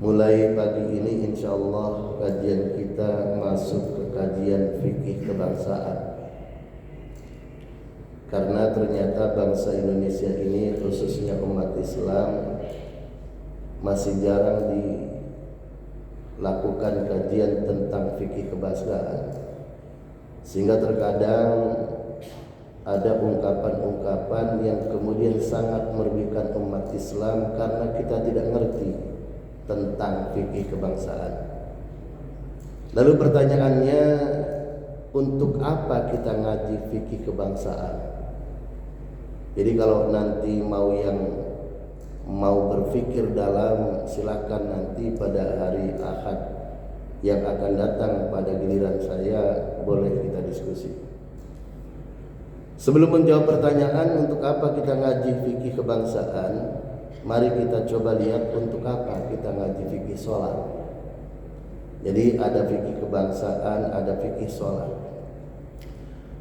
Mulai pagi ini insya Allah kajian kita masuk ke kajian fikih kebangsaan. Karena ternyata bangsa Indonesia ini, khususnya umat Islam, masih jarang dilakukan kajian tentang fikih kebangsaan. Sehingga terkadang ada ungkapan-ungkapan yang kemudian sangat merugikan umat Islam karena kita tidak mengerti tentang fikih kebangsaan. Lalu pertanyaannya, untuk apa kita ngaji fikih kebangsaan? Jadi kalau nanti mau berpikir dalam, silakan nanti pada hari Ahad yang akan datang pada giliran saya, boleh kita diskusi. Sebelum menjawab pertanyaan untuk apa kita ngaji fikih kebangsaan, mari kita coba lihat untuk apa kita ngaji fikih sholat. Jadi ada fikih kebangsaan, ada fikih sholat.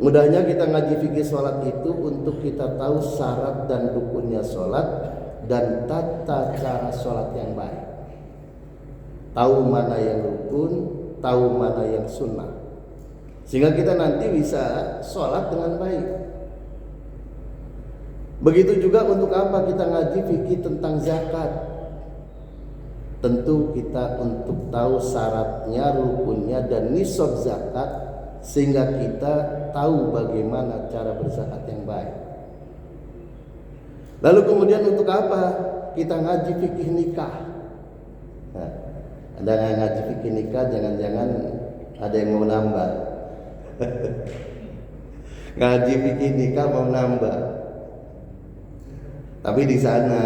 Mudahnya kita ngaji fikih sholat itu untuk kita tahu syarat dan rukunnya sholat dan tata cara sholat yang baik. Tahu mana yang rukun, tahu mana yang sunnah, sehingga kita nanti bisa sholat dengan baik. Begitu juga untuk apa kita ngaji fikih tentang zakat. Tentu kita untuk tahu syaratnya, rukunnya, dan nisab zakat, sehingga kita tahu bagaimana cara berzakat yang baik. Lalu kemudian untuk apa kita ngaji fikih nikah? Nah, ada yang ngaji fikih nikah, jangan-jangan ada yang mau nambah. Ngaji fikih nikah mau nambah. Tapi di sana,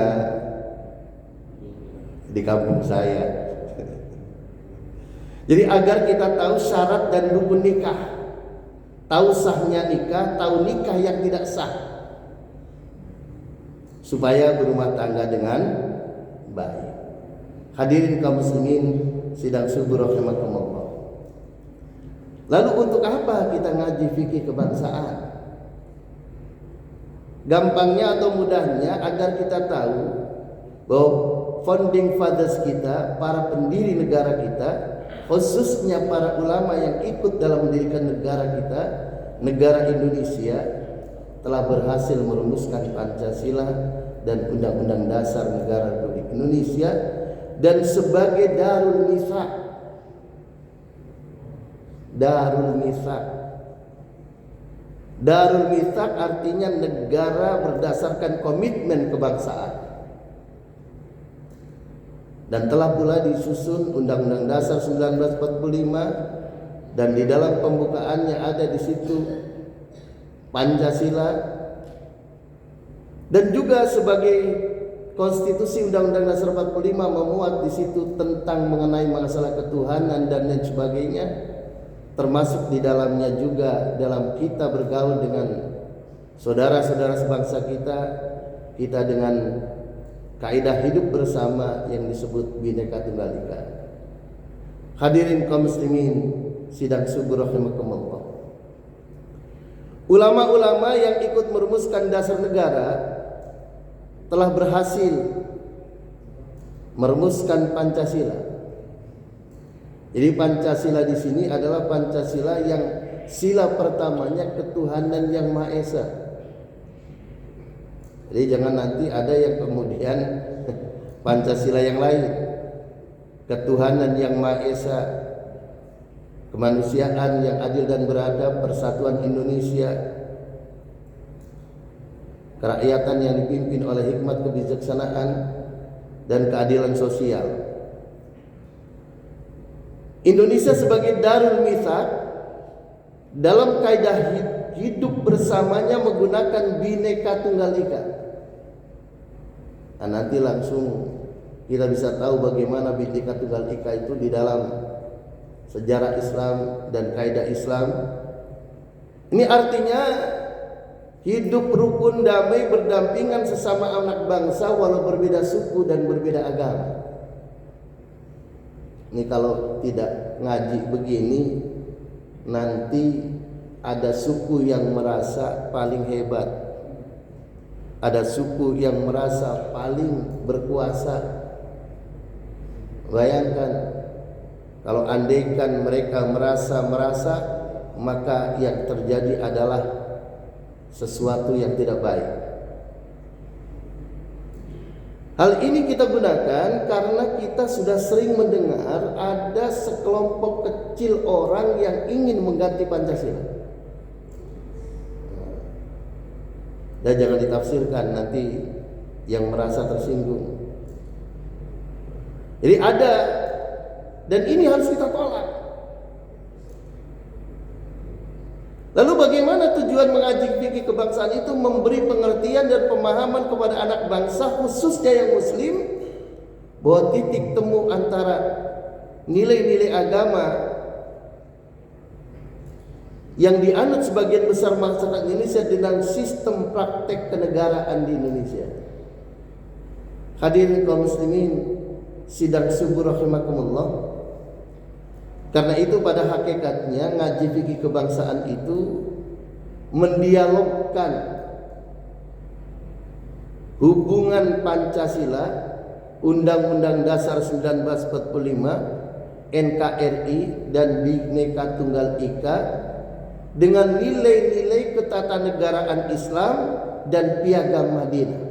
di kampung saya. Jadi agar kita tahu syarat dan rukun nikah, tahu sahnya nikah, tahu nikah yang tidak sah, supaya berumah tangga dengan baik. Hadirin kaum muslimin sidang subuh rahimakumullah. Lalu untuk apa kita ngaji fikih kebangsaan? Gampangnya atau mudahnya agar kita tahu bahwa founding fathers kita, para pendiri negara kita, khususnya para ulama yang ikut dalam mendirikan negara kita, negara Indonesia, telah berhasil merumuskan Pancasila dan Undang-Undang Dasar Negara Republik Indonesia, dan sebagai Darul Mitsaq. Darul Mitsaq. Darul Mitsaq artinya negara berdasarkan komitmen kebangsaan. Dan telah pula disusun Undang-Undang Dasar 1945, dan di dalam pembukaannya ada di situ Pancasila, dan juga sebagai konstitusi Undang-Undang Dasar 45 memuat di situ tentang mengenai masalah ketuhanan dan lain sebagainya, termasuk di dalamnya juga dalam kita bergaul dengan saudara-saudara sebangsa kita dengan kaidah hidup bersama yang disebut Bhinneka Tunggal Ika. Hadirin kaum muslimin sidang subuh rahimakumullah. Ulama-ulama yang ikut merumuskan dasar negara telah berhasil merumuskan Pancasila. Jadi Pancasila di sini adalah Pancasila yang sila pertamanya ketuhanan yang Maha Esa. Jadi jangan nanti ada yang kemudian Pancasila yang lain, ketuhanan yang Maha Esa, kemanusiaan yang adil dan beradab, persatuan Indonesia, kerakyatan yang dipimpin oleh hikmat kebijaksanaan dan keadilan sosial. Indonesia sebagai Darul Mitsaq dalam kaidah hidup bersamanya menggunakan Bhinneka Tunggal Ika. Nah, nanti langsung kita bisa tahu bagaimana Bhinneka Tunggal Ika itu di dalam sejarah Islam dan kaidah Islam. Ini artinya hidup rukun damai berdampingan sesama anak bangsa walau berbeda suku dan berbeda agama. Ini kalau tidak ngaji begini, nanti ada suku yang merasa paling hebat, ada suku yang merasa paling berkuasa, Bayangkan kalau andaikan mereka merasa, maka yang terjadi adalah sesuatu yang tidak baik. Hal ini kita gunakan karena kita sudah sering mendengar ada sekelompok kecil orang yang ingin mengganti Pancasila. Dan jangan ditafsirkan nanti yang merasa tersinggung. Jadi ada, dan ini harus kita tolak. Lalu bagaimana tujuan mengaji fikih kebangsaan itu? Memberi pengertian dan pemahaman kepada anak bangsa, khususnya yang muslim, bahwa titik temu antara nilai-nilai agama yang dianut sebagian besar masyarakat Indonesia dengan sistem praktek kenegaraan di Indonesia. Hadirin kaum muslimin sidang subuh rahimakumullah. Karena itu pada hakikatnya ngaji fikih kebangsaan itu mendialogkan hubungan Pancasila, Undang-Undang Dasar 1945, NKRI dan Bhinneka Tunggal Ika dengan nilai-nilai ketatanegaraan Islam dan Piagam Madinah.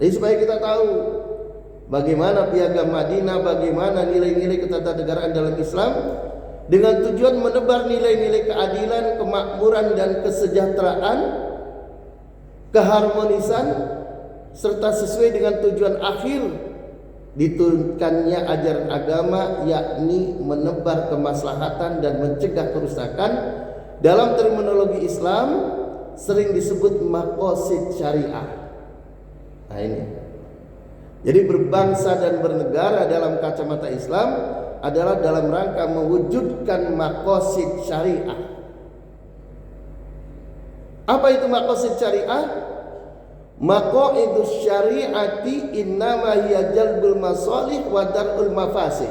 Jadi supaya kita tahu bagaimana Piagam Madinah, bagaimana nilai-nilai ketatanegaraan dalam Islam dengan tujuan menebar nilai-nilai keadilan, kemakmuran dan kesejahteraan, keharmonisan serta sesuai dengan tujuan akhir diturunkannya ajaran agama, yakni menebar kemaslahatan dan mencegah kerusakan. Dalam terminologi Islam sering disebut maqasid syariah. Nah ini. Jadi berbangsa dan bernegara dalam kacamata Islam adalah dalam rangka mewujudkan maqasid syariah. Apa itu maqasid syariah? Maqaidus syariati innama hiya jalbul masalih wa dar'ul mafasid.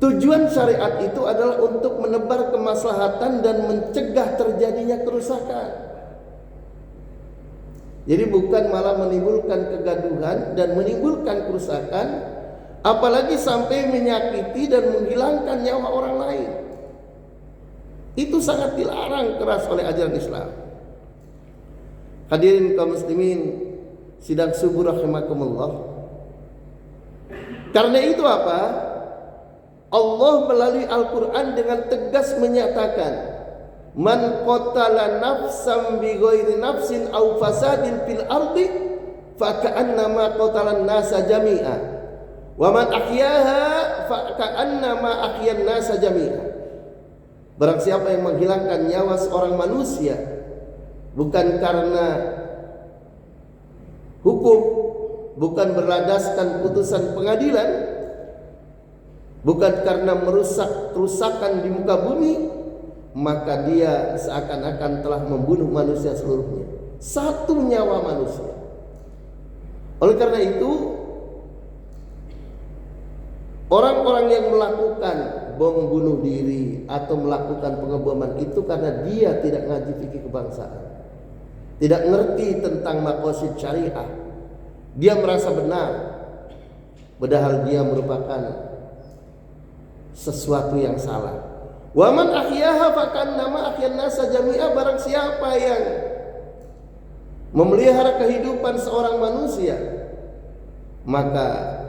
Tujuan syariat itu adalah untuk menebar kemaslahatan dan mencegah terjadinya kerusakan. Jadi bukan malah menimbulkan kegaduhan dan menimbulkan kerusakan, apalagi sampai menyakiti dan menghilangkan nyawa orang lain. Itu sangat dilarang keras oleh ajaran Islam. Hadirin kaum muslimin sidang subuh rahimakumullah. Karena itu apa? Allah melalui Al-Quran dengan tegas menyatakan, man qatala nafsan bighairi nafsin aw fasadin fil ardi fa ka'annama qatalan nasa jami'a wa man ahyaha fa ka'annama ahyan nasa jami'a. Barang siapa yang menghilangkan nyawa seorang manusia bukan karena hukum, bukan berlandaskan putusan pengadilan, bukan karena merusak kerusakan di muka bumi, maka dia seakan-akan telah membunuh manusia seluruhnya. Satu nyawa manusia. Oleh karena itu, orang-orang yang melakukan bom bunuh diri atau melakukan pengeboman itu karena dia tidak ngaji fikih kebangsaan, tidak ngerti tentang maqasid syariah. Dia merasa benar, padahal dia merupakan sesuatu yang salah. Wa man ahyaha fakannama ahyan nasa jami'a. Barang siapa yang memelihara kehidupan seorang manusia, maka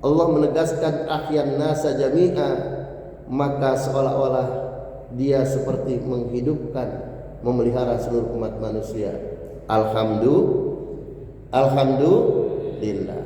Allah menegaskan ahyan nasa jami'a, maka seolah-olah dia seperti menghidupkan, memelihara seluruh umat manusia. Alhamdulillah.